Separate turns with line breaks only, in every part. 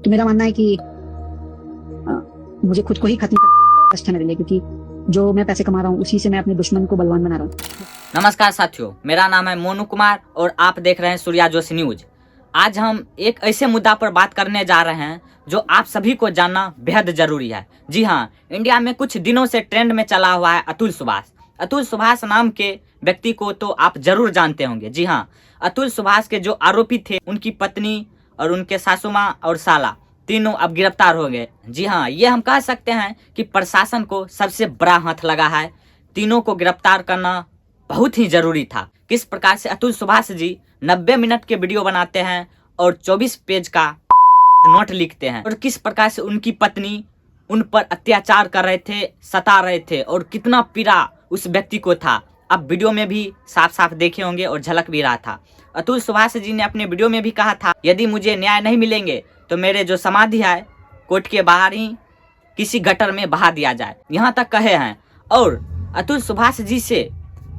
तो मेरा मानना है कि मुझे खुद को ही खत्म करना कष्ट है मेरे लिए, क्योंकि जो मैं पैसे कमा रहा हूँ उसी से मैं अपने दुश्मन को बलवान बना रहा हूँ।
नमस्कार साथियों, मेरा नाम है मोनू कुमार और आप देख रहे हैं सूर्या जोशी न्यूज। आज हम एक ऐसे मुद्दा पर बात करने जा रहे हैं जो आप सभी को जानना बेहद जरूरी है। जी हाँ, इंडिया में कुछ दिनों से ट्रेंड में चला हुआ है अतुल सुभाष। अतुल सुभाष नाम के व्यक्ति को तो आप जरूर जानते होंगे। जी हाँ, अतुल सुभाष के जो आरोपी थे, उनकी पत्नी और उनके सासू माँ और साला तीनों अब गिरफ्तार हो गए। जी हाँ, ये हम कह सकते हैं कि प्रशासन को सबसे बड़ा हाथ लगा है। तीनों को गिरफ्तार करना बहुत ही जरूरी था। किस प्रकार से अतुल सुभाष जी 90 मिनट के वीडियो बनाते हैं और 24 पेज का नोट लिखते हैं, और किस प्रकार से उनकी पत्नी उन पर अत्याचार कर रहे थे, सता रहे थे, और कितना पीड़ा उस व्यक्ति को था। अब वीडियो में भी साफ साफ देखे होंगे और झलक भी रहा था। अतुल सुभाष जी ने अपने वीडियो में भी कहा था, यदि मुझे न्याय नहीं मिलेंगे तो मेरे जो समाधि है कोर्ट के बाहर ही किसी गटर में बहा दिया जाए, यहाँ तक कहे हैं। और अतुल सुभाष जी से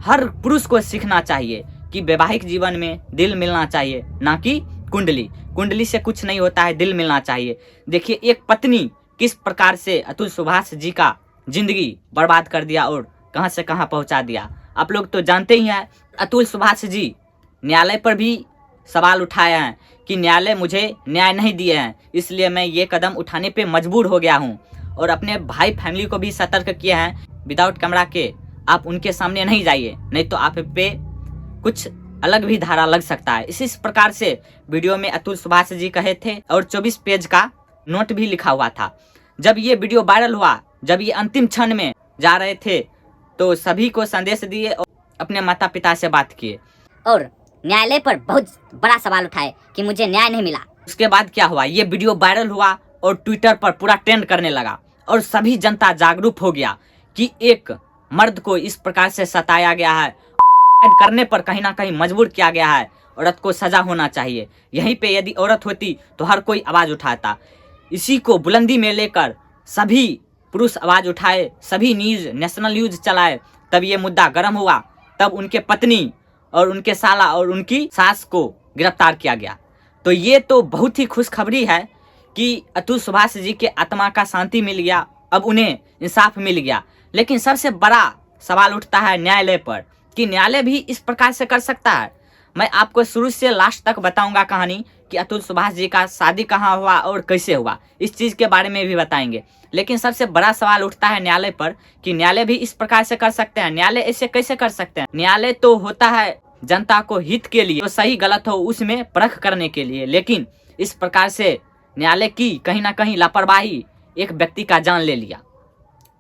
हर पुरुष को सीखना चाहिए कि वैवाहिक जीवन में दिल मिलना चाहिए, ना कि कुंडली। कुंडली से कुछ नहीं होता है, दिल मिलना चाहिए। देखिए एक पत्नी किस प्रकार से अतुल सुभाष जी का जिंदगी बर्बाद कर दिया और कहां से कहां पहुंचा दिया। आप लोग तो जानते ही हैं। अतुल सुभाष जी न्यायालय पर भी सवाल उठाए हैं कि न्यायालय मुझे न्याय नहीं दिए हैं, इसलिए मैं ये कदम उठाने पे मजबूर हो गया हूँ। और अपने भाई फैमिली को भी सतर्क किए हैं, विदाउट कैमरा के आप उनके सामने नहीं जाइए, नहीं तो आप पे कुछ अलग भी धारा लग सकता है। इसी प्रकार से वीडियो में अतुल सुभाष जी कहे थे और 24 पेज का नोट भी लिखा हुआ था। जब ये वीडियो वायरल हुआ, जब ये अंतिम क्षण में जा रहे थे, तो सभी को संदेश दिए और अपने माता पिता से बात किए
और न्यायालय पर बहुत बड़ा सवाल उठाए कि मुझे न्याय नहीं मिला।
उसके बाद क्या हुआ, ये वीडियो वायरल हुआ और ट्विटर पर पूरा ट्रेंड करने लगा और सभी जनता जागरूक हो गया कि एक मर्द को इस प्रकार से सताया गया है, करने पर कहीं ना कहीं मजबूर किया गया है, औरत को सजा होना चाहिए। यहीं पे यदि औरत होती तो हर कोई आवाज उठाता। इसी को बुलंदी में लेकर सभी पुरुष आवाज उठाए, सभी न्यूज, नेशनल न्यूज चलाए, तब ये मुद्दा गर्म हुआ। तब उनके पत्नी और उनके साला और उनकी सास को गिरफ्तार किया गया। तो ये तो बहुत ही खुशखबरी है कि अतुल सुभाष जी के आत्मा का शांति मिल गया, अब उन्हें इंसाफ मिल गया। लेकिन सबसे बड़ा सवाल उठता है न्यायालय पर कि न्यायालय भी इस प्रकार से कर सकता है। मैं आपको शुरू से लास्ट तक बताऊंगा कहानी कि अतुल सुभाष जी का शादी कहाँ हुआ और कैसे हुआ, इस चीज़ के बारे में भी बताएंगे। लेकिन सबसे बड़ा सवाल उठता है न्यायालय पर कि न्यायालय भी इस प्रकार से कर सकते हैं। न्यायालय ऐसे कैसे कर सकते हैं? न्यायालय तो होता है जनता को हित के लिए, तो सही गलत हो उसमें परख करने के लिए। लेकिन इस प्रकार से न्यायालय की कहीं ना कहीं लापरवाही एक व्यक्ति का जान ले लिया।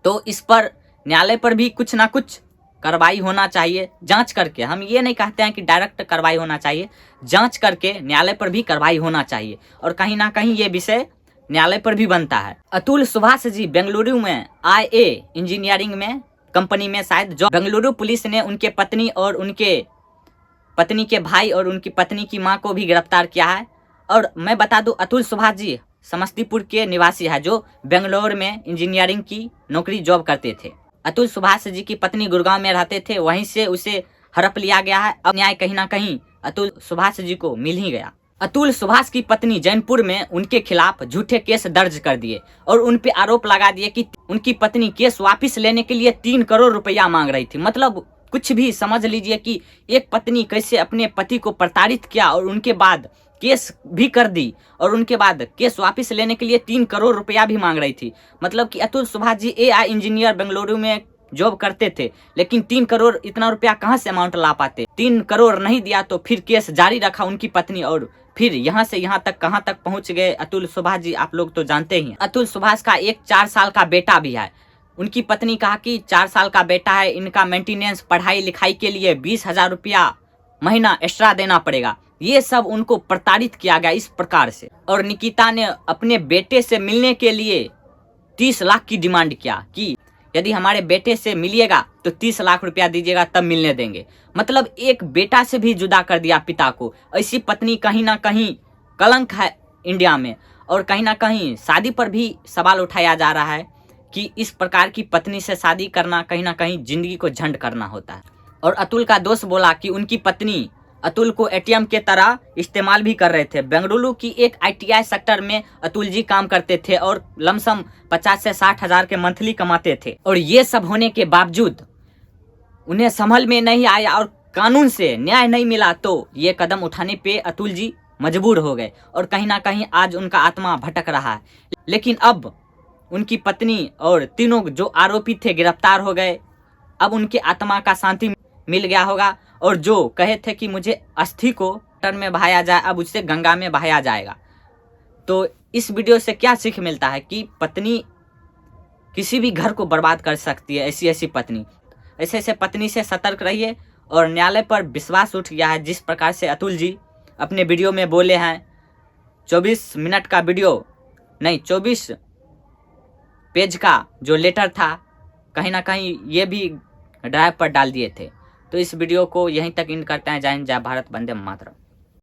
तो इस पर न्यायालय पर भी कुछ ना कुछ कार्रवाई होना चाहिए, जांच करके। हम ये नहीं कहते हैं कि डायरेक्ट कार्रवाई होना चाहिए, जांच करके न्यायालय पर भी कार्रवाई होना चाहिए। और कहीं ना कहीं ये विषय न्यायालय पर भी बनता है। अतुल सुभाष जी बेंगलुरु में IA इंजीनियरिंग में कंपनी में शायद जो बेंगलुरु पुलिस ने उनके पत्नी और उनके पत्नी के भाई और उनकी पत्नी की मां को भी गिरफ्तार किया है। और मैं बता दूं, अतुल सुभाष जी समस्तीपुर के निवासी है जो बेंगलोर में इंजीनियरिंग की नौकरी जॉब करते थे। अतुल सुभाष जी की पत्नी गुड़गांव में रहते थे, वहीं से उसे हड़प लिया गया है। अब न्याय कहीं ना कहीं अतुल सुभाष जी को मिल ही गया। अतुल सुभाष की पत्नी जैनपुर में उनके खिलाफ झूठे केस दर्ज कर दिए और उन पे आरोप लगा दिए कि उनकी पत्नी केस वापस लेने के लिए 3 करोड़ रुपया मांग रही थी। मतलब कुछ भी समझ लीजिए कि एक पत्नी कैसे अपने पति को प्रताड़ित किया और उनके बाद केस भी कर दी, और उनके बाद केस वापस लेने के लिए 3 करोड़ रुपया भी मांग रही थी। मतलब कि अतुल सुभाष जी AI इंजीनियर बेंगलुरु में जॉब करते थे, लेकिन 3 करोड़ इतना रुपया कहाँ से अमाउंट ला पाते। 3 करोड़ नहीं दिया तो फिर केस जारी रखा उनकी पत्नी, और फिर यहाँ से यहाँ तक कहाँ तक पहुँच गए अतुल सुभाष जी, आप लोग तो जानते ही हैं। अतुल सुभाष का एक 4 साल का बेटा भी है। उनकी पत्नी कहा कि 4 साल का बेटा है, इनका मेंटेनेंस पढ़ाई लिखाई के लिए 20,000 रुपया महीना एक्स्ट्रा देना पड़ेगा। ये सब उनको प्रताड़ित किया गया इस प्रकार से। और निकिता ने अपने बेटे से मिलने के लिए 30 लाख की डिमांड किया कि यदि हमारे बेटे से मिलिएगा तो 30 लाख रुपया दीजिएगा, तब मिलने देंगे। मतलब एक बेटा से भी जुदा कर दिया पिता को। ऐसी पत्नी कहीं ना कहीं कलंक है इंडिया में। और कहीं ना कहीं शादी पर भी सवाल उठाया जा रहा है कि इस प्रकार की पत्नी से शादी करना कहीं ना कहीं जिंदगी को झंड करना होता है। और अतुल का दोस्त बोला कि उनकी पत्नी अतुल को एटीएम के तरह इस्तेमाल भी कर रहे थे। बेंगलुरु की एक आईटीआई सेक्टर में अतुल जी काम करते थे और लमसम 50 से 60 हजार के मंथली कमाते थे। और ये सब होने के बावजूद उन्हें संभल में नहीं आया और कानून से न्याय नहीं मिला, तो ये कदम उठाने पे अतुल जी मजबूर हो गए और कहीं ना कहीं आज उनका आत्मा भटक रहा है। लेकिन अब उनकी पत्नी और तीनों जो आरोपी थे गिरफ्तार हो गए। अब उनकी आत्मा का शांति मिल गया होगा और जो कहे थे कि मुझे अस्थि को टन में बहाया जाए, अब उससे गंगा में बहाया जाएगा। तो इस वीडियो से क्या सीख मिलता है कि पत्नी किसी भी घर को बर्बाद कर सकती है। ऐसी पत्नी, ऐसे पत्नी से सतर्क रहिए। और न्यायालय पर विश्वास उठ गया है जिस प्रकार से अतुल जी अपने वीडियो में बोले हैं। 24 मिनट का वीडियो नहीं, 24 पेज का जो लेटर था, कहीं ना कहीं ये भी ड्राइव पर डाल दिए थे। तो इस वीडियो को यहीं तक एंड करते हैं। जय हिंद, जय भारत, वंदे मातरम।